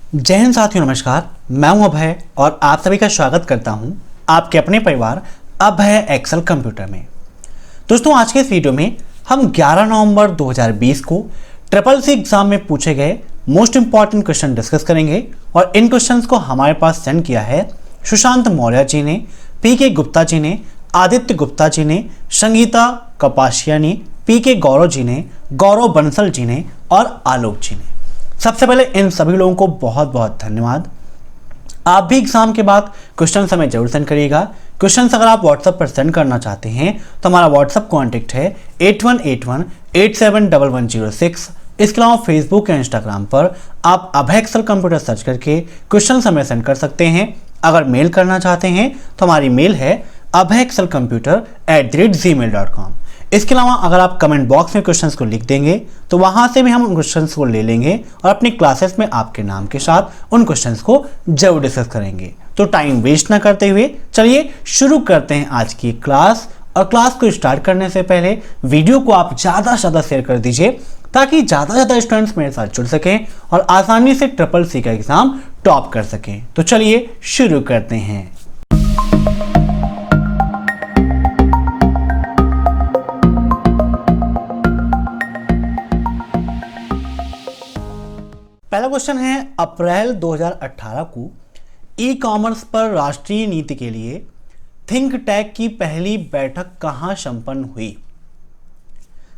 जय हिंद साथियों, नमस्कार। मैं हूं अभय और आप सभी का स्वागत करता हूं आपके अपने परिवार अभय एक्सेल कंप्यूटर में। दोस्तों, आज के इस वीडियो में हम 11 नवंबर 2020 को ट्रिपल सी एग्जाम में पूछे गए मोस्ट इंपॉर्टेंट क्वेश्चन डिस्कस करेंगे। और इन क्वेश्चंस को हमारे पास सेंड किया है सुशांत मौर्य जी ने, पीके गुप्ता जी ने, आदित्य गुप्ता जी ने, संगीता कपाशिया ने, पीके गौरव जी ने, गौरव बंसल जी ने और आलोक जी ने। सबसे पहले इन सभी लोगों को बहुत बहुत धन्यवाद। आप भी एग्जाम के बाद क्वेश्चन हमें जरूर सेंड करिएगा। क्वेश्चन अगर आप व्हाट्सएप पर सेंड करना चाहते हैं तो हमारा व्हाट्सएप कॉन्टेक्ट है 8181871106। इसके अलावा फेसबुक या इंस्टाग्राम पर आप अभय एक्सेल कंप्यूटर सर्च करके क्वेश्चन हमें सेंड कर सकते हैं। अगर मेल करना चाहते हैं तो हमारी मेल है abhayexcelcomputer@gmail.com। इसके अलावा अगर आप कमेंट बॉक्स में क्वेश्चंस को लिख देंगे तो वहां से भी हम उन क्वेश्चंस को ले लेंगे और अपनी क्लासेस में आपके नाम के साथ उन क्वेश्चंस को जरूर डिस्कस करेंगे। तो टाइम वेस्ट ना करते हुए चलिए शुरू करते हैं आज की क्लास। और क्लास को स्टार्ट करने से पहले वीडियो को आप ज़्यादा से ज़्यादा शेयर कर दीजिए ताकि ज़्यादा से ज़्यादा स्टूडेंट्स मेरे साथ जुड़ सकें और आसानी से ट्रिपल सी का एग्जाम टॉप कर सकें। तो चलिए शुरू करते हैं। पहला क्वेश्चन है, अप्रैल 2018 को ई कॉमर्स पर राष्ट्रीय नीति के लिए थिंक टैंक की पहली बैठक कहां संपन्न हुई।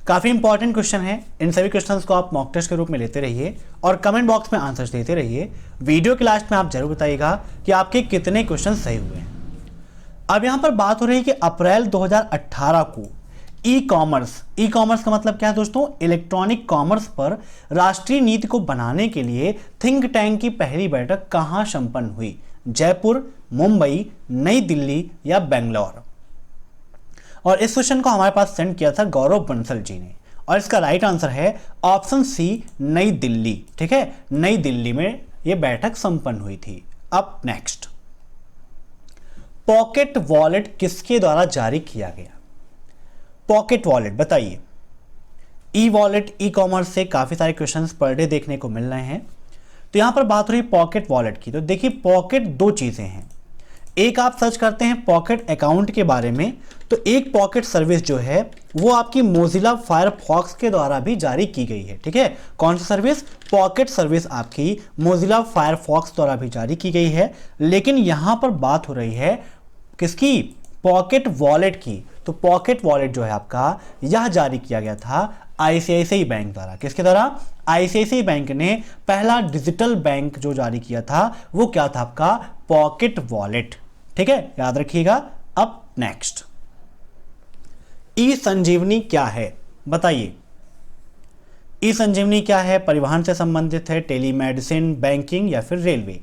काफी इंपॉर्टेंट क्वेश्चन है। इन सभी क्वेश्चंस को आप मॉक टेस्ट के रूप में लेते रहिए और कमेंट बॉक्स में आंसर्स देते रहिए। वीडियो के लास्ट में आप जरूर बताइएगा कि आपके कितने क्वेश्चन सही हुए हैं। अब यहां पर बात हो रही है कि अप्रैल 2018 को ई कॉमर्स का मतलब क्या है दोस्तों? इलेक्ट्रॉनिक कॉमर्स पर राष्ट्रीय नीति को बनाने के लिए थिंक टैंक की पहली बैठक कहां संपन्न हुई? जयपुर, मुंबई, नई दिल्ली या बेंगलोर? और इस क्वेश्चन को हमारे पास सेंड किया था गौरव बंसल जी ने और इसका राइट आंसर है ऑप्शन सी, नई दिल्ली। ठीक है, नई दिल्ली में यह बैठक संपन्न हुई थी। अब नेक्स्ट, पॉकेट वॉलेट किसके द्वारा जारी किया गया? पॉकेट वॉलेट बताइए। ई वॉलेट, ई कॉमर्स से काफी सारे क्वेश्चंस पर डे देखने को मिल रहे हैं। तो यहां पर बात हो रही है पॉकेट वॉलेट की। तो देखिए, पॉकेट दो चीजें हैं। एक आप सर्च करते हैं पॉकेट अकाउंट के बारे में, तो एक पॉकेट सर्विस जो है वो आपकी मोजिला फायरफॉक्स के द्वारा भी जारी की गई है। ठीक है, कौन सी सर्विस? पॉकेट सर्विस आपकी मोजिला फायरफॉक्स द्वारा भी जारी की गई है। लेकिन यहां पर बात हो रही है किसकी? पॉकेट वॉलेट की। तो पॉकेट वॉलेट जो है आपका, यह जारी किया गया था आईसीआईसीआई बैंक द्वारा। किसके द्वारा? आईसीआईसीआई बैंक ने पहला डिजिटल बैंक जो जारी किया था वो क्या था आपका? Pocket wallet. ठीक है, याद रखिएगा। अब नेक्स्ट, ई संजीवनी क्या है बताइए। ई संजीवनी क्या है? परिवहन से संबंधित है, टेलीमेडिसिन, बैंकिंग या फिर रेलवे?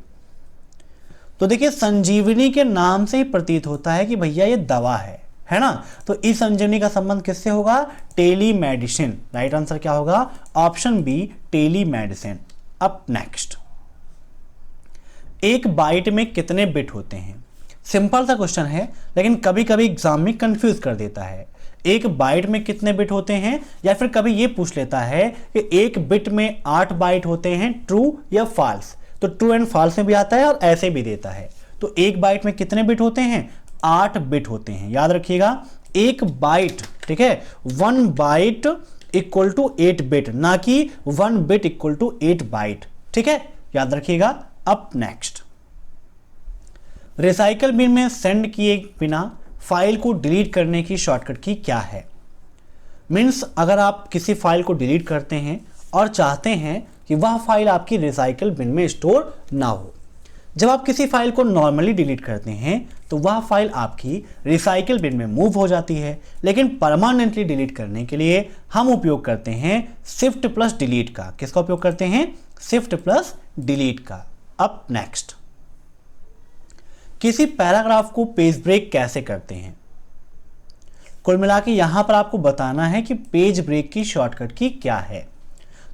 तो देखिए, संजीवनी के नाम से ही प्रतीत होता है कि भैया ये दवा है ना। तो ई संजीवनी का संबंध किससे होगा? टेलीमेडिसिन। राइट आंसर क्या होगा? Option b, telemedicine. अब नेक्स्ट, एक बाइट में कितने बिट होते हैं? सिंपल सा क्वेश्चन है लेकिन कभी कभी एग्जाम में कंफ्यूज कर देता है। एक बाइट में कितने बिट होते हैं, या फिर कभी ये पूछ लेता है कि एक बिट में 8 बाइट होते हैं, ट्रू या फॉल्स। तो ट्रू एंड फॉल्स में भी आता है और ऐसे भी देता है। तो एक बाइट में कितने बिट होते हैं? 8 बिट होते हैं। याद रखिएगा, एक बाइट, ठीक है, 1 बाइट इक्वल टू 8 बिट, ना कि 1 बिट इक्वल टू 8 बाइट। ठीक है, याद रखिएगा। अब नेक्स्ट, रिसाइकल बिन में सेंड किए बिना फाइल को डिलीट करने की शॉर्टकट की क्या है? मीन्स अगर आप किसी फाइल को डिलीट करते हैं और चाहते हैं कि वह फाइल आपकी रिसाइकल बिन में स्टोर ना हो। जब आप किसी फाइल को नॉर्मली डिलीट करते हैं तो वह फाइल आपकी रिसाइकल बिन में मूव हो जाती है, लेकिन परमानेंटली डिलीट करने के लिए हम उपयोग करते हैं शिफ्ट प्लस डिलीट का। किसका उपयोग करते हैं? शिफ्ट प्लस डिलीट का। अब नेक्स्ट, किसी पैराग्राफ को पेज ब्रेक कैसे करते हैं? कुल मिला के यहां पर आपको बताना है कि पेज ब्रेक की शॉर्टकट की क्या है।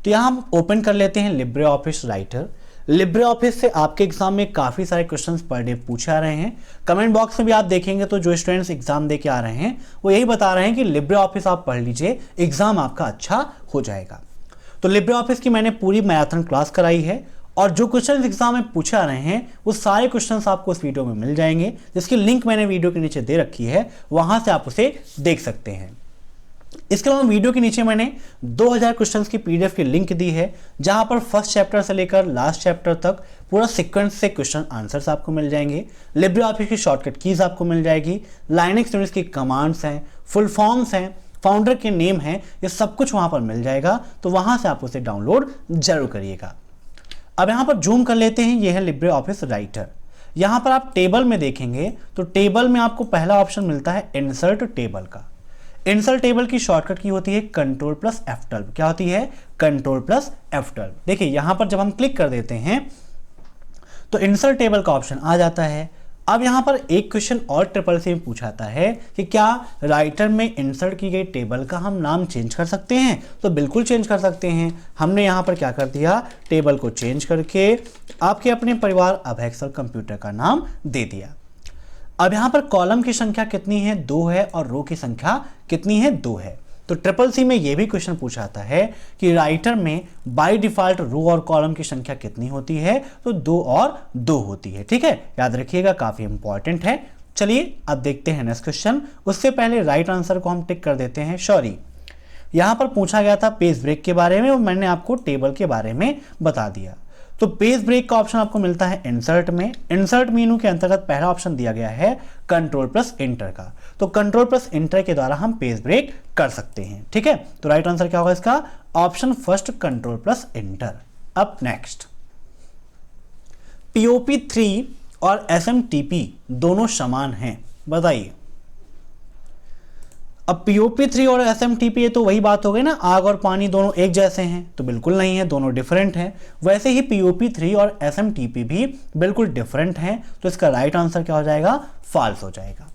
तो यहां हम ओपन कर लेते हैं Libre office writer. Libre office से आपके एग्जाम में काफी सारे क्वेश्चंस पर डे पूछे आ रहे हैं। कमेंट बॉक्स में भी आप देखेंगे तो जो स्टूडेंट्स एग्जाम दे के आ रहे हैं वो यही बता रहे हैं कि लिब्रे ऑफिस आप पढ़ लीजिए, एग्जाम आपका अच्छा हो जाएगा। तो लिब्रे ऑफिस की मैंने पूरी मैराथन क्लास कराई है और जो क्वेश्चन एग्जाम में पूछे आ रहे हैं वो सारे क्वेश्चंस आपको इस वीडियो में मिल जाएंगे, जिसकी लिंक मैंने वीडियो के नीचे दे रखी है, वहां से आप उसे देख सकते हैं। इसके अलावा वीडियो के नीचे मैंने 2000 क्वेश्चंस की पीडीएफ की लिंक दी है, जहां पर फर्स्ट चैप्टर से लेकर लास्ट चैप्टर तक पूरा सीक्वेंस से क्वेश्चन आंसर्स आपको मिल जाएंगे। लिब्रे ऑफिस की शॉर्टकट कीज आपको मिल जाएगी, लाइनेक्स यूनिक्स की कमांड्स हैं, फुल फॉर्म्स हैं, फाउंडर के नेम हैं, ये सब कुछ वहां पर मिल जाएगा, तो वहां से आप उसे डाउनलोड जरूर करिएगा। अब यहां पर जूम कर लेते हैं, ये है लिब्रे ऑफिस राइटर। यहां पर आप टेबल में देखेंगे तो टेबल में आपको पहला ऑप्शन मिलता है इंसर्ट टेबल का। इंसर्ट टेबल की शॉर्टकट की होती है Ctrl+F12। क्या होती है? Ctrl+F12। देखिए यहां पर जब हम क्लिक कर देते हैं तो इंसर्ट टेबल का ऑप्शन आ जाता है। अब यहां पर एक क्वेश्चन और ट्रिपल सी में पूछाता है कि क्या राइटर में इंसर्ट की गई टेबल का हम नाम चेंज कर सकते हैं? तो बिल्कुल चेंज कर सकते हैं। हमने यहां पर क्या कर दिया, टेबल को चेंज करके आपके अपने परिवार अभय एक्सेल कंप्यूटर का नाम दे दिया। अब यहां पर कॉलम की संख्या कितनी है? 2 है, और रो की संख्या कितनी है? 2 है। तो ट्रिपल सी में यह भी क्वेश्चन पूछाता है कि राइटर में बाय डिफॉल्ट रो और कॉलम की संख्या कितनी होती है? तो 2 और 2 होती है। ठीक है, याद रखिएगा, काफी इंपॉर्टेंट है। चलिए अब देखते हैं नेक्स्ट क्वेश्चन। उससे पहले राइट आंसर को हम टिक कर देते हैं। सॉरी, यहां पर पूछा गया था पेज ब्रेक के बारे में और मैंने आपको टेबल के बारे में बता दिया। तो पेज ब्रेक का ऑप्शन आपको मिलता है इंसर्ट में। इंसर्ट मेनू के अंतर्गत पहला ऑप्शन दिया गया है Ctrl+Enter का। तो Ctrl+Enter के द्वारा हम पेज ब्रेक कर सकते हैं। ठीक है, तो राइट आंसर क्या होगा इसका? Option first, Ctrl+Enter। अब नेक्स्ट, POP3 और SMTP दोनों समान हैं, बताइए। अब POP3 और SMTP तो वही बात हो गई ना, आग और पानी दोनों एक जैसे हैं? तो बिल्कुल नहीं है, दोनों डिफरेंट हैं। वैसे ही POP3 और SMTP भी बिल्कुल डिफरेंट हैं, तो इसका राइट आंसर क्या हो जाएगा? फॉल्स हो जाएगा।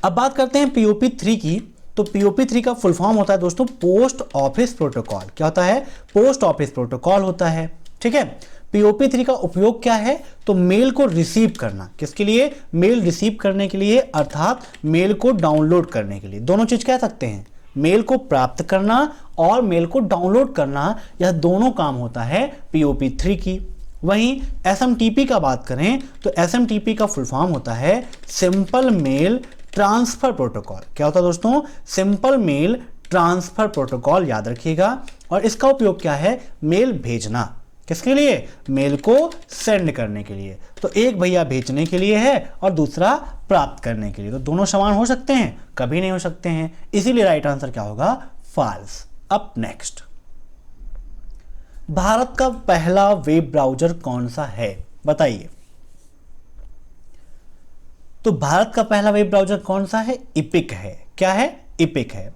अब बात करते हैं POP3 की। तो POP3 का फुल फॉर्म होता है दोस्तों पोस्ट ऑफिस प्रोटोकॉल। क्या होता है? पोस्ट ऑफिस प्रोटोकॉल होता है। ठीक है, POP3 का उपयोग क्या है? तो मेल को रिसीव करना। किसके लिए? मेल रिसीव करने के लिए, अर्थात मेल को डाउनलोड करने के लिए। दोनों चीज कह सकते हैं, मेल को प्राप्त करना और मेल को डाउनलोड करना, यह दोनों काम होता है POP3 की। वहीं SMTP का बात करें तो SMTP का फुल फॉर्म होता है सिंपल मेल ट्रांसफर प्रोटोकॉल। क्या होता है दोस्तों? सिंपल मेल ट्रांसफर प्रोटोकॉल, याद रखिएगा। और इसका उपयोग क्या है? मेल भेजना। किसके लिए? मेल को सेंड करने के लिए। तो एक भैया भेजने के लिए है और दूसरा प्राप्त करने के लिए। तो दोनों समान हो सकते हैं? कभी नहीं हो सकते हैं। इसीलिए राइट आंसर क्या होगा? फॉल्स। अब नेक्स्ट, भारत का पहला वेब ब्राउज़र कौन सा है? बताइए। तो भारत का पहला वेब ब्राउज़र कौन सा है? इपिक है। क्या है? इपिक है।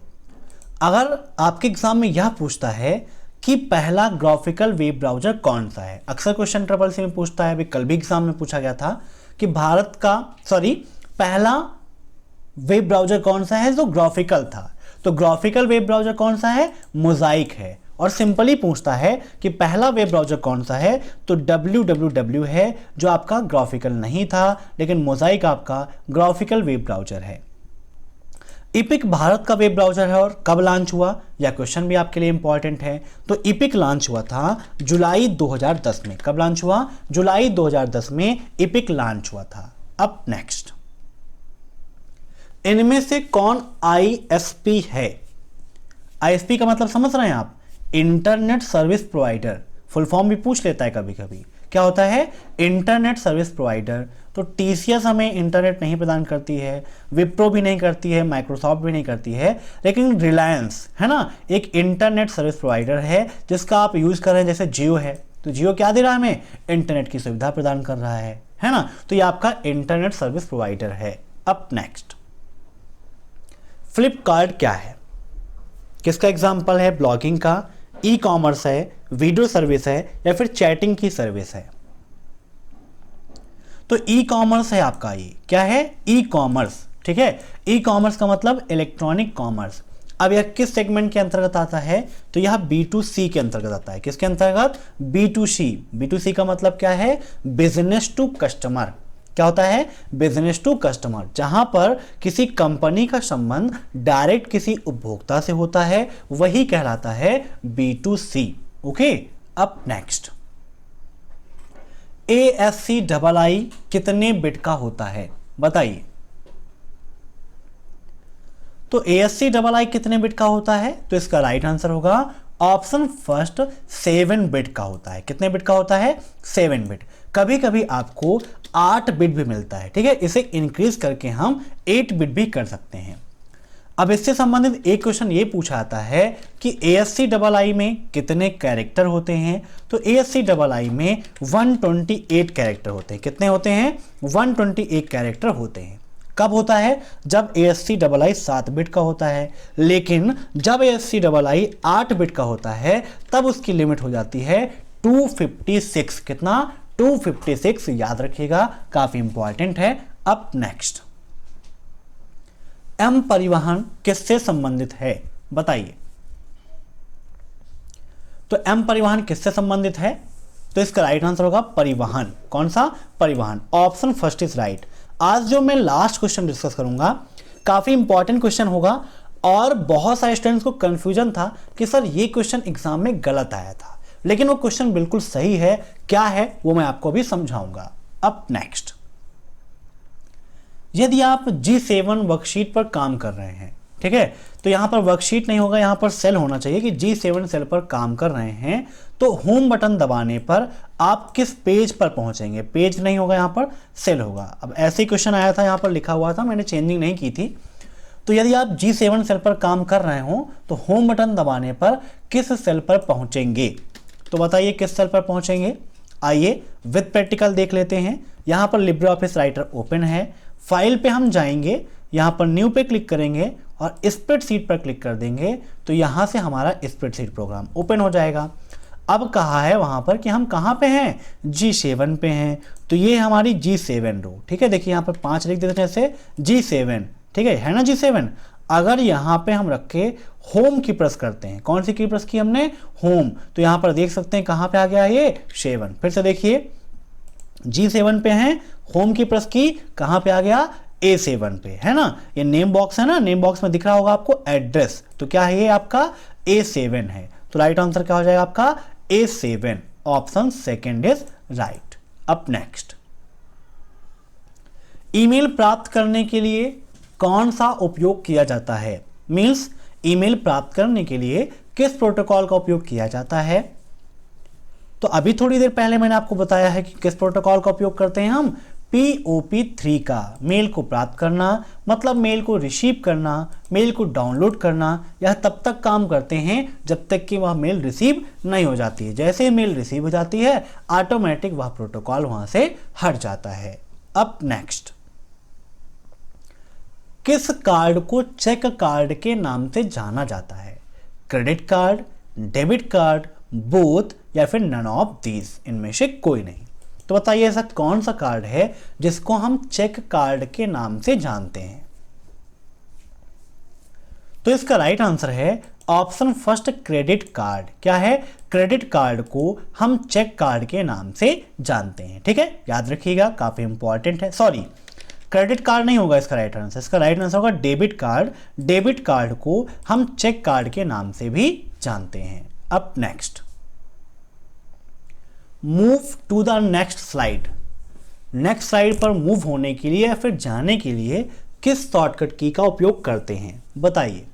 अगर आपके एग्जाम में यह पूछता है कि पहला ग्राफिकल वेब ब्राउज़र कौन सा है, अक्सर क्वेश्चन ट्रिपल सी में पूछता है, अभी कल भी एग्जाम में पूछा गया था कि पहला वेब ब्राउज़र कौन सा है जो ग्राफिकल था। तो ग्राफिकल वेब ब्राउज़र कौन सा है? मोज़ाइक है। और सिंपली पूछता है कि पहला वेब ब्राउज़र कौन सा है, तो www है, जो आपका ग्राफिकल नहीं था, लेकिन मोज़ाइक आपका ग्राफिकल वेब ब्राउज़र है। इपिक भारत का वेब ब्राउज़र है और कब लॉन्च हुआ, यह क्वेश्चन भी आपके लिए इंपॉर्टेंट है। तो इपिक लॉन्च हुआ था जुलाई 2010 में। कब लॉन्च हुआ? जुलाई 2010 में इपिक लॉन्च हुआ था। अब नेक्स्ट, इनमें से कौन ISP है? ISP का मतलब समझ रहे हैं आप? Internet service provider. Full form भी पूछ लेता है कभी कभी। क्या होता है? Internet service provider. तो TCS हमें इंटरनेट नहीं प्रदान करती है, विप्रो भी नहीं करती है, माइक्रोसॉफ्ट भी नहीं करती है, लेकिन रिलायंस है ना, एक इंटरनेट सर्विस प्रोवाइडर है जिसका आप यूज कर रहे हैं। जैसे जियो है, तो जियो क्या दे रहा है हमें? इंटरनेट की सुविधा प्रदान कर रहा है ना। तो ये आपका इंटरनेट सर्विस प्रोवाइडर है। अब नेक्स्ट, फ्लिपकार्ट क्या है? किसका एग्जाम्पल है? ब्लॉगिंग का, ई-कॉमर्स है, वीडियो सर्विस है, या फिर चैटिंग की सर्विस है? तो ई-कॉमर्स है आपका। ये क्या है? ई-कॉमर्स। ठीक है, ई-कॉमर्स का मतलब इलेक्ट्रॉनिक कॉमर्स। अब यह किस सेगमेंट के अंतर्गत आता है? तो यह B2C के अंतर्गत आता है। किसके अंतर्गत? B2C। B2C का मतलब क्या है? Business to customer. क्या होता है? बिजनेस टू कस्टमर, जहां पर किसी कंपनी का संबंध डायरेक्ट किसी उपभोक्ता से होता है, वही कहलाता है B2C। ओके, अब नेक्स्ट, ASCII कितने बिट का होता है, बताइए। तो ASCII कितने बिट का होता है, तो इसका राइट आंसर होगा ऑप्शन फर्स्ट 7 बिट का होता है। कितने बिट का होता है, 7 बिट। कभी कभी आपको 8 बिट भी मिलता है, ठीक है, इसे इंक्रीज करके हम 8 बिट भी कर सकते हैं। अब इससे संबंधित एक क्वेश्चन ये पूछा आता है कि ASCII में कितने कैरेक्टर होते हैं, तो ASCII में 128 कैरेक्टर होते हैं। कितने होते हैं, 128 कैरेक्टर होते हैं। कब होता है, जब ASCII 7 बिट का होता है, लेकिन जब ASCII 8 बिट का होता है तब उसकी लिमिट हो जाती है 256। कितना, 256, याद रखिएगा, काफी इंपॉर्टेंट है। अब नेक्स्ट, एम परिवहन किससे संबंधित है, बताइए। तो एम परिवहन किससे संबंधित है, तो इसका राइट आंसर होगा परिवहन। कौन सा, परिवहन। Option first is right. आज जो मैं लास्ट क्वेश्चन डिस्कस करूंगा काफी इंपॉर्टेंट क्वेश्चन होगा और बहुत सारे स्टूडेंट्स को कंफ्यूजन था कि सर ये क्वेश्चन एग्जाम में गलत आया था, लेकिन वो क्वेश्चन बिल्कुल सही है। क्या है वो मैं आपको अभी समझाऊंगा। अब नेक्स्ट, यदि आप G7 वर्कशीट पर काम कर रहे हैं, ठीक है, तो यहां पर वर्कशीट नहीं होगा, यहां पर सेल होना चाहिए कि G7 सेल पर काम कर रहे हैं, तो होम बटन दबाने पर आप किस पेज पर पहुंचेंगे। पेज नहीं होगा, यहां पर सेल होगा। अब ऐसे ही क्वेश्चन आया था, यहां पर लिखा हुआ था, मैंने चेंजिंग नहीं की थी। तो यदि आप G7 सेल पर काम कर रहे हो तो होम बटन दबाने पर किस सेल पर पहुंचेंगे, तो बताइए किस सेल पर पहुंचेंगे। आइए विद प्रैक्टिकल देख लेते हैं। यहां पर लिब्रे ऑफिस राइटर ओपन है, फाइल पे हम जाएंगे, यहां पर न्यू पे क्लिक करेंगे और स्प्रेडशीट पर क्लिक कर देंगे, तो यहां से हमारा स्प्रेडशीट प्रोग्राम ओपन हो जाएगा। अब कहा है वहां पर कि हम कहां पे हैं, G7 पे हैं, तो ये हमारी G7 रो, ठीक है। देखिए यहां पर 5 लिख देते हैं ऐसे, G7, ठीक है ना, G7। अगर यहां पे हम रख के होम की प्रेस करते हैं, कौन सी की प्रेस की हमने, होम, तो यहां पर देख सकते हैं कहां पे आ गया ये 7। फिर से देखिए G7 पे हैं, होम की प्रेस की, कहां पे आ गया, A7 पे, है ना। ये नेम बॉक्स है ना, नेम बॉक्स में दिख रहा होगा आपको एड्रेस, तो क्या है ये आपका A7 है। तो राइट आंसर क्या हो जाएगा आपका A7। Option second is right. अब नेक्स्ट, ईमेल प्राप्त करने के लिए कौन सा उपयोग किया जाता है, मीन्स ईमेल प्राप्त करने के लिए किस प्रोटोकॉल का उपयोग किया जाता है। तो अभी थोड़ी देर पहले मैंने आपको बताया है कि किस प्रोटोकॉल का उपयोग करते हैं हम, POP3 का। मेल को प्राप्त करना मतलब मेल को रिसीव करना, मेल को डाउनलोड करना, यह तब तक काम करते हैं जब तक कि वह मेल रिसीव नहीं हो जाती है। जैसे ही मेल रिसीव हो जाती है ऑटोमेटिक वह प्रोटोकॉल वहां से हट जाता है। अब नेक्स्ट, किस कार्ड को चेक कार्ड के नाम से जाना जाता है, credit card, debit card, both, या फिर नन ऑफ दीज, इनमें से कोई नहीं। तो बताइए ऐसा कौन सा कार्ड है जिसको हम चेक कार्ड के नाम से जानते हैं। तो इसका राइट आंसर है ऑप्शन फर्स्ट क्रेडिट कार्ड। क्या है, क्रेडिट कार्ड को हम चेक कार्ड के नाम से जानते हैं, ठीक है, याद रखिएगा, काफी इंपॉर्टेंट है। सॉरी, क्रेडिट कार्ड नहीं होगा इसका राइट आंसर, इसका राइट आंसर होगा डेबिट कार्ड। डेबिट कार्ड को हम चेक कार्ड के नाम से भी जानते हैं। अब next, move to the next slide. Next slide पर मूव होने के लिए या फिर जाने के लिए किस शॉर्टकट की का उपयोग करते हैं, बताइए।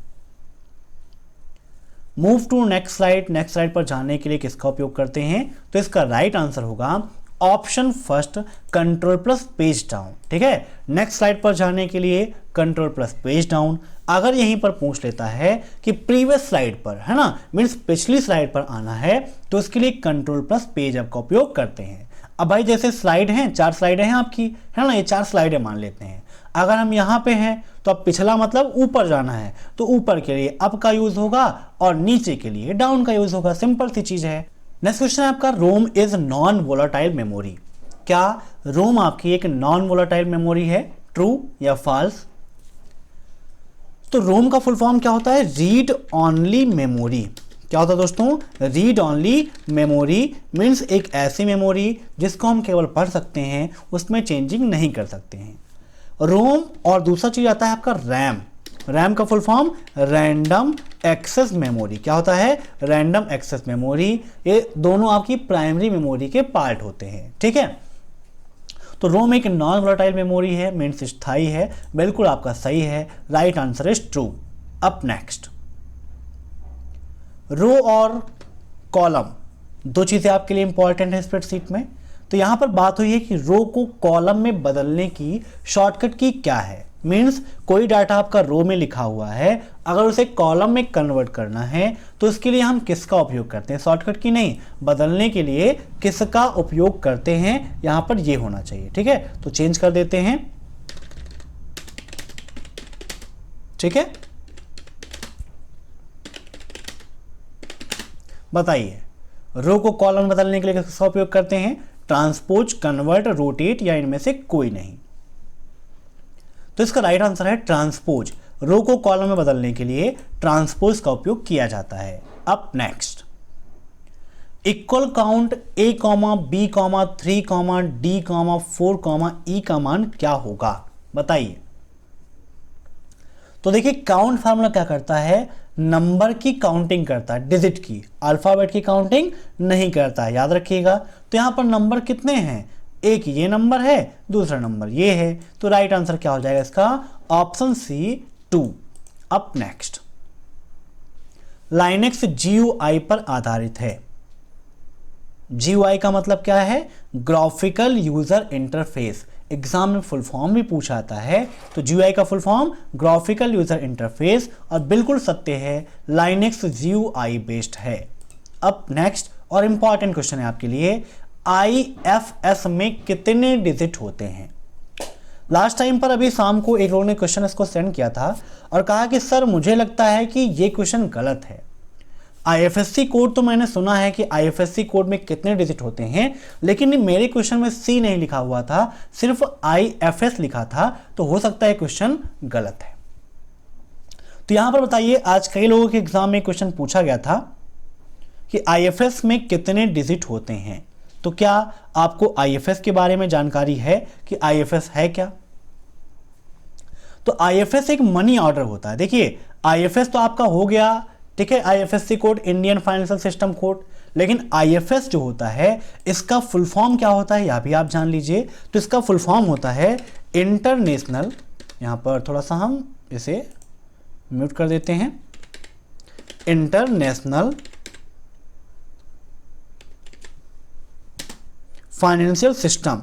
मूव टू नेक्स्ट स्लाइड पर जाने के लिए किसका उपयोग करते हैं, तो इसका राइट आंसर होगा option first control plus page down, ठीक है। नेक्स्ट स्लाइड पर जाने के लिए कंट्रोल प्लस पेज डाउन। अगर यहीं पर पूछ लेता है कि प्रीवियस स्लाइड पर, है ना, मीन्स पिछली स्लाइड पर आना है, तो इसके लिए कंट्रोल प्लस पेज अप का उपयोग करते हैं। अब भाई जैसे स्लाइड हैं, 4 स्लाइडें हैं आपकी, है ना, ये 4 स्लाइडें मान लेते हैं। अगर हम यहाँ पे हैं तो अब पिछला मतलब ऊपर जाना है, तो ऊपर के लिए अप का यूज होगा और नीचे के लिए डाउन का यूज होगा, सिंपल सी चीज है। नेक्स्ट क्वेश्चन है आपका, रोम इज नॉन वोलाटाइल मेमोरी। क्या रोम आपकी एक नॉन वोलाटाइल मेमोरी है, ट्रू या फॉल्स। तो रोम का फुल फॉर्म क्या होता है, रीड ओनली मेमोरी। क्या होता है दोस्तों, रीड ओनली मेमोरी मीन्स एक ऐसी मेमोरी जिसको हम केवल पढ़ सकते हैं, उसमें चेंजिंग नहीं कर सकते हैं। रोम और दूसरा चीज आता है आपका रैम। रैम का full form random access memory. क्या होता है? Random access memory. ये दोनों आपकी प्राइमरी मेमोरी के पार्ट होते हैं, ठीक है। तो रोम एक नॉन वोलेटाइल मेमोरी है, मीन्स स्थायी है। बिल्कुल आपका सही है, right answer is true. Up next, row और कॉलम दो चीजें आपके लिए इंपॉर्टेंट है स्प्रेडशीट में। तो यहां पर बात हुई है कि रो को कॉलम में बदलने की शॉर्टकट की क्या है। मीन्स कोई डाटा आपका रो में लिखा हुआ है, अगर उसे कॉलम में कन्वर्ट करना है तो इसके लिए हम किसका उपयोग करते हैं? शॉर्टकट की नहीं, बदलने के लिए किसका उपयोग करते हैं, यहां पर ये होना चाहिए, ठीक है। तो चेंज कर देते हैं, ठीक है। बताइए, रो को कॉलम में बदलने के लिए किसका उपयोग करते हैं? ट्रांसपोज, कन्वर्ट, रोटेट या इनमें से कोई नहीं। तो इसका राइट आंसर है ट्रांसपोज। रो को कॉलम में बदलने के लिए ट्रांसपोज का उपयोग किया जाता है। अब next, equal count a, b, 3, d, 4, e का मान क्या होगा? बताइए। तो देखिए, काउंट फार्मूला क्या करता है? नंबर की काउंटिंग करता है, डिजिट की, अल्फाबेट की काउंटिंग नहीं करता है, याद रखिएगा। तो यहां पर नंबर कितने हैं? एक ये नंबर है, दूसरा नंबर ये है। तो राइट आंसर क्या हो जाएगा इसका? Option c 2। Up next, Linux GUI पर आधारित है। GUI का मतलब क्या है? Graphical user interface. एग्जाम में फुल फॉर्म भी पूछा जाता है, तो GUI का full form graphical user interface, और बिल्कुल सत्य है, लाइनेक्स GUI बेस्ड है। अब नेक्स्ट और इंपॉर्टेंट क्वेश्चन है आपके लिए, IFS में कितने डिजिट होते हैं? लास्ट टाइम पर अभी शाम को एक लोगों ने क्वेश्चन इसको सेंड किया था और कहा कि सर मुझे लगता है कि ये क्वेश्चन गलत है। IFSC कोड तो मैंने सुना है कि IFSC कोड में कितने डिजिट होते हैं, लेकिन मेरे क्वेश्चन में C नहीं लिखा हुआ था, सिर्फ IFS लिखा था, तो हो सकता है क्वेश्चन गलत है। तो यहां पर बताइए, आज कई लोगों के एग्जाम में क्वेश्चन पूछा गया था कि IFS में कितने डिजिट होते हैं। तो क्या आपको IFS के बारे में जानकारी है कि IFS है क्या? तो IFS एक मनी ऑर्डर होता है। देखिए, IFS तो आपका हो गया, ठीक है, IFSC code, Indian financial system code. लेकिन IFS जो होता है, इसका फुल फॉर्म क्या होता है, यह भी आप जान लीजिए। तो इसका फुल फॉर्म होता है इंटरनेशनल, यहां पर थोड़ा सा हम इसे म्यूट कर देते हैं, इंटरनेशनल फाइनेंशियल सिस्टम,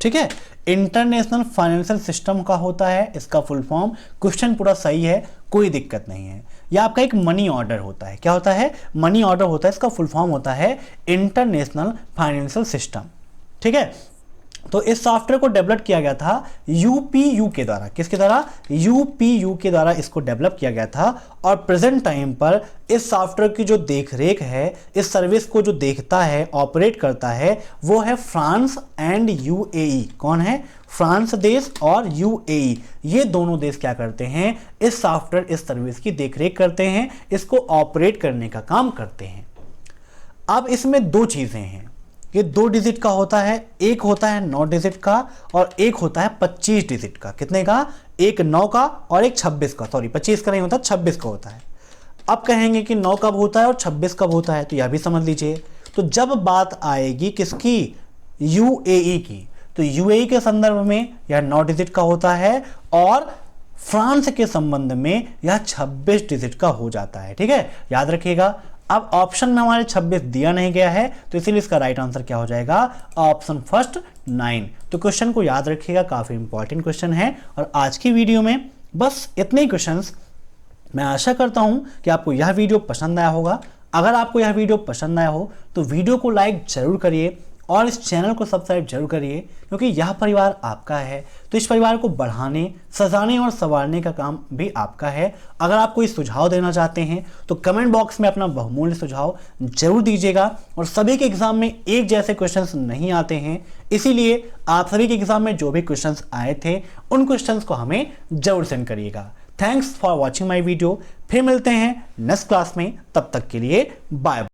ठीक है। इंटरनेशनल फाइनेंशियल सिस्टम का होता है इसका फुल फॉर्म। क्वेश्चन पूरा सही है, कोई दिक्कत नहीं है। यह आपका एक मनी ऑर्डर होता है। क्या होता है? मनी ऑर्डर होता है, इसका फुल फॉर्म होता है इंटरनेशनल फाइनेंशियल सिस्टम, ठीक है। तो इस सॉफ्टवेयर को डेवलप किया गया था UPU के द्वारा। किसके द्वारा? UPU के द्वारा इसको डेवलप किया गया था। और प्रेजेंट टाइम पर इस सॉफ्टवेयर की जो देखरेख है, इस सर्विस को जो देखता है, ऑपरेट करता है, वो है फ्रांस एंड UAE। कौन है? फ्रांस देश और UAE, ये दोनों देश क्या करते हैं? इस सॉफ्टवेयर, इस सर्विस की देखरेख करते हैं, इसको ऑपरेट करने का काम करते हैं। अब इसमें दो चीजें हैं, ये 2 डिजिट का होता है, एक होता है 9 डिजिट का और एक होता है 25 डिजिट का। कितने का? एक 9 का और एक 26 का। सॉरी, 25 का नहीं होता, 26 का होता है। अब कहेंगे कि 9 कब होता है और 26 कब होता है, तो यह भी समझ लीजिए। तो जब बात आएगी किसकी? UAE की, तो UAE के संदर्भ में यह 9 डिजिट का होता है और फ्रांस के संबंध में यह 26 डिजिट का हो जाता है, ठीक है, याद रखिएगा। अब ऑप्शन में हमारे 26 दिया नहीं गया है, तो इसीलिए इसका राइट आंसर क्या हो जाएगा? Option first 9। तो क्वेश्चन को याद रखिएगा, काफी इंपॉर्टेंट क्वेश्चन है। और आज की वीडियो में बस इतने ही क्वेश्चंस। मैं आशा करता हूं कि आपको यह वीडियो पसंद आया होगा। अगर आपको यह वीडियो पसंद आया हो तो वीडियो को लाइक जरूर करिए और इस चैनल को सब्सक्राइब जरूर करिए, क्योंकि यह परिवार आपका है। तो इस परिवार को बढ़ाने, सजाने और संवारने का काम भी आपका है। अगर आप कोई सुझाव देना चाहते हैं तो कमेंट बॉक्स में अपना बहुमूल्य सुझाव जरूर दीजिएगा। और सभी के एग्जाम में एक जैसे क्वेश्चंस नहीं आते हैं, इसीलिए आप सभी के एग्जाम में जो भी क्वेश्चंस आए थे उन क्वेश्चंस को हमें जरूर सेंड करिएगा। Thanks for watching my video. फिर मिलते हैं नेक्स्ट क्लास में, तब तक के लिए बाय।